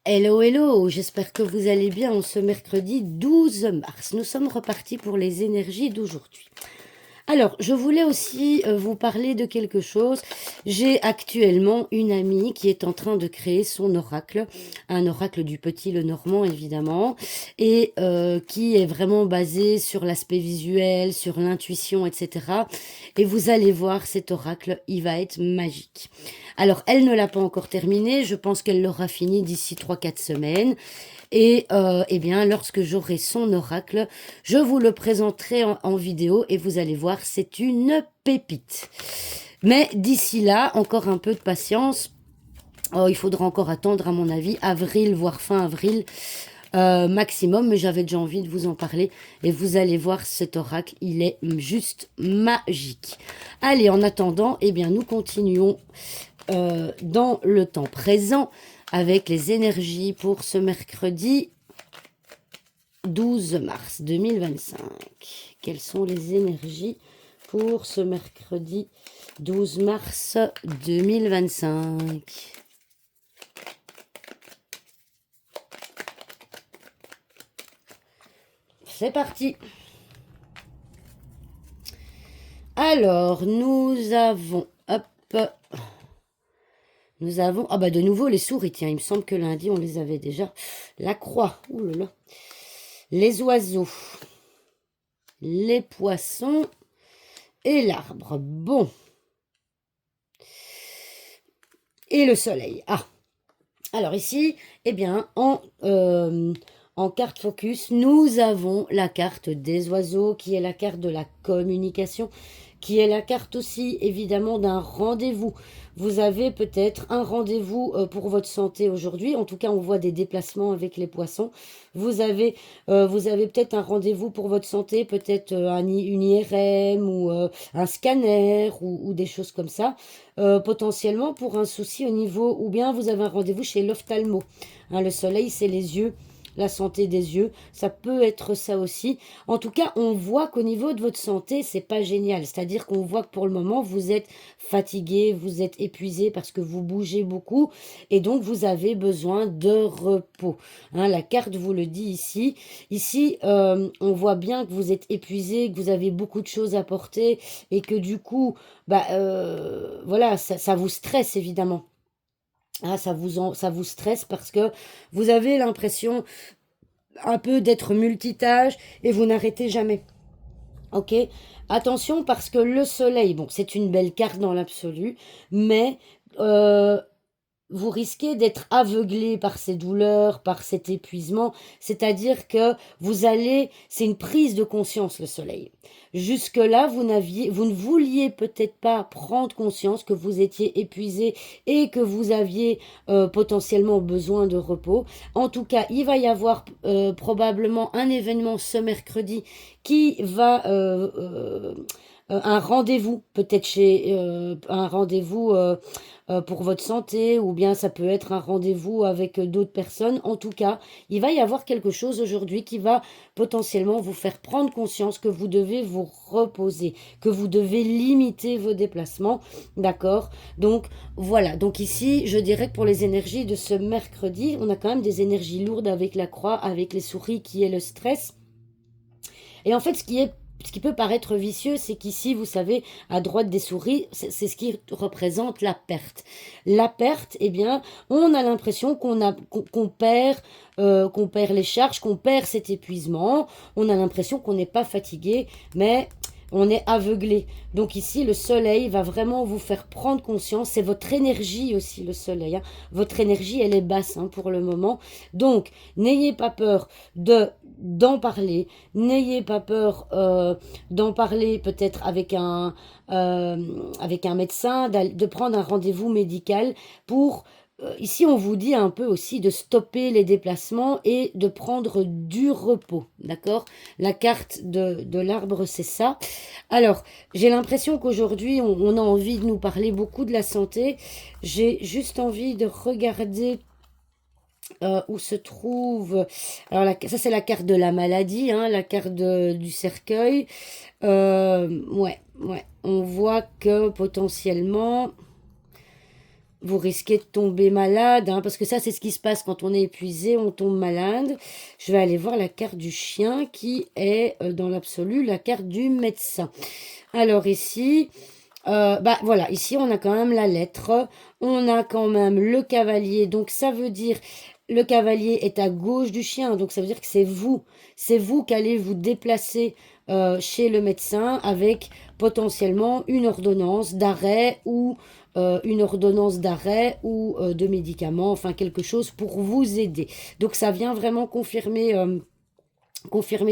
Hello, hello, j'espère que vous allez bien en ce mercredi 12 mars. Nous sommes repartis pour les énergies d'aujourd'hui. Alors, je voulais aussi vous parler de quelque chose. J'ai actuellement une amie qui est en train de créer son oracle, un oracle du Petit Lenormand évidemment, et qui est vraiment basé sur l'aspect visuel, sur l'intuition, etc. Et vous allez voir, cet oracle, il va être magique. Alors, elle ne l'a pas encore terminé, je pense qu'elle l'aura fini d'ici 3 4 semaines. Et eh bien, lorsque j'aurai son oracle, je vous le présenterai en vidéo et vous allez voir, c'est une pépite. Mais d'ici là, encore un peu de patience. Oh, il faudra encore attendre, à mon avis, avril, voire fin avril maximum. Mais j'avais déjà envie de vous en parler. Et vous allez voir, cet oracle, il est juste magique. Allez, en attendant, eh bien, nous continuons dans le temps présent avec les énergies pour ce mercredi 12 mars 2025. Quelles sont les énergies pour ce mercredi 12 mars 2025? C'est parti. Alors, nous avons... Hop. Nous avons... Ah bah de nouveau les souris, tiens, il me semble que lundi on les avait déjà. La croix, ouh là là. Les oiseaux. Les poissons. Et l'arbre. Bon. Et le soleil. Ah. Alors ici, eh bien, en carte focus, nous avons la carte des oiseaux, qui est la carte de la communication, qui est la carte aussi, évidemment, d'un rendez-vous. Vous avez peut-être un rendez-vous pour votre santé aujourd'hui. En tout cas, on voit des déplacements avec les poissons. Vous avez peut-être un rendez-vous pour votre santé, peut-être une IRM ou un scanner ou des choses comme ça. Potentiellement pour un souci au niveau, ou bien vous avez un rendez-vous chez l'ophtalmo. Hein, le soleil, c'est les yeux, la santé des yeux, ça peut être ça aussi. En tout cas, on voit qu'au niveau de votre santé, c'est pas génial. C'est-à-dire qu'on voit que pour le moment, vous êtes fatigué, vous êtes épuisé parce que vous bougez beaucoup et donc vous avez besoin de repos. Hein, la carte vous le dit ici. Ici, on voit bien que vous êtes épuisé, que vous avez beaucoup de choses à porter et que du coup, bah voilà, ça vous stresse évidemment. Ah, ça vous stresse parce que vous avez l'impression un peu d'être multitâche et vous n'arrêtez jamais. Ok, attention parce que le soleil, bon, c'est une belle carte dans l'absolu, mais euh, vous risquez d'être aveuglé par ces douleurs, par cet épuisement, c'est-à-dire que c'est une prise de conscience le soleil. Jusque-là, vous ne vouliez peut-être pas prendre conscience que vous étiez épuisé et que vous aviez potentiellement besoin de repos. En tout cas, il va y avoir probablement un événement ce mercredi qui va un rendez-vous, peut-être chez un rendez-vous pour votre santé, ou bien ça peut être un rendez-vous avec d'autres personnes. En tout cas, il va y avoir quelque chose aujourd'hui qui va potentiellement vous faire prendre conscience que vous devez vous reposer, que vous devez limiter vos déplacements. D'accord? Donc voilà. Donc ici, je dirais que pour les énergies de ce mercredi, on a quand même des énergies lourdes avec la croix, avec les souris qui est le stress. Et en fait, ce qui peut paraître vicieux, c'est qu'ici, vous savez, à droite des souris, c'est ce qui représente la perte. La perte, eh bien, on a l'impression qu'on perd les charges, qu'on perd cet épuisement. On a l'impression qu'on n'est pas fatigué, mais on est aveuglé. Donc ici, le soleil va vraiment vous faire prendre conscience. C'est votre énergie aussi, le soleil. Hein. Votre énergie, elle est basse hein, pour le moment. Donc, n'ayez pas peur d'en parler. N'ayez pas peur d'en parler peut-être avec un médecin, de prendre un rendez-vous médical pour... Ici, on vous dit un peu aussi de stopper les déplacements et de prendre du repos, d'accord? La carte de l'arbre, c'est ça. Alors, j'ai l'impression qu'aujourd'hui, on a envie de nous parler beaucoup de la santé. J'ai juste envie de regarder où se trouve... Alors, ça, c'est la carte de la maladie, hein, la carte du cercueil. Ouais, ouais. On voit que potentiellement... vous risquez de tomber malade, hein, parce que ça, c'est ce qui se passe quand on est épuisé, on tombe malade. Je vais aller voir la carte du chien qui est, dans l'absolu, la carte du médecin. Alors ici, bah voilà, ici on a quand même la lettre, on a quand même le cavalier, donc ça veut dire, le cavalier est à gauche du chien, donc ça veut dire que c'est vous qui allez vous déplacer chez le médecin avec potentiellement une ordonnance d'arrêt ou une ordonnance d'arrêt ou de médicaments, enfin quelque chose pour vous aider. Donc ça vient vraiment confirmer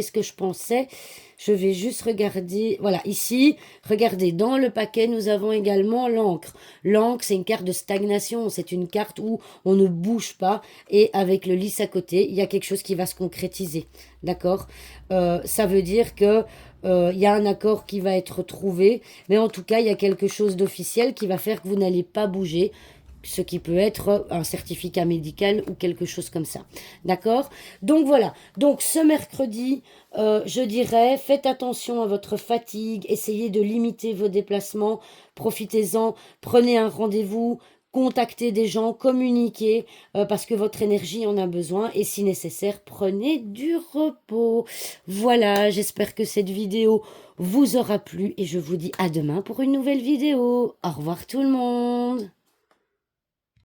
ce que je pensais. Je vais juste regarder, voilà, ici, regardez, dans le paquet, nous avons également l'encre. L'encre, c'est une carte de stagnation, c'est une carte où on ne bouge pas, et avec le lys à côté, il y a quelque chose qui va se concrétiser, d'accord. Ça veut dire que il y a un accord qui va être trouvé, mais en tout cas, il y a quelque chose d'officiel qui va faire que vous n'allez pas bouger, ce qui peut être un certificat médical ou quelque chose comme ça. D'accord. Donc voilà. Donc ce mercredi, je dirais, faites attention à votre fatigue, essayez de limiter vos déplacements, profitez-en, prenez un rendez-vous, contactez des gens, communiquez, parce que votre énergie en a besoin, et si nécessaire, prenez du repos. Voilà, j'espère que cette vidéo vous aura plu, et je vous dis à demain pour une nouvelle vidéo. Au revoir tout le monde.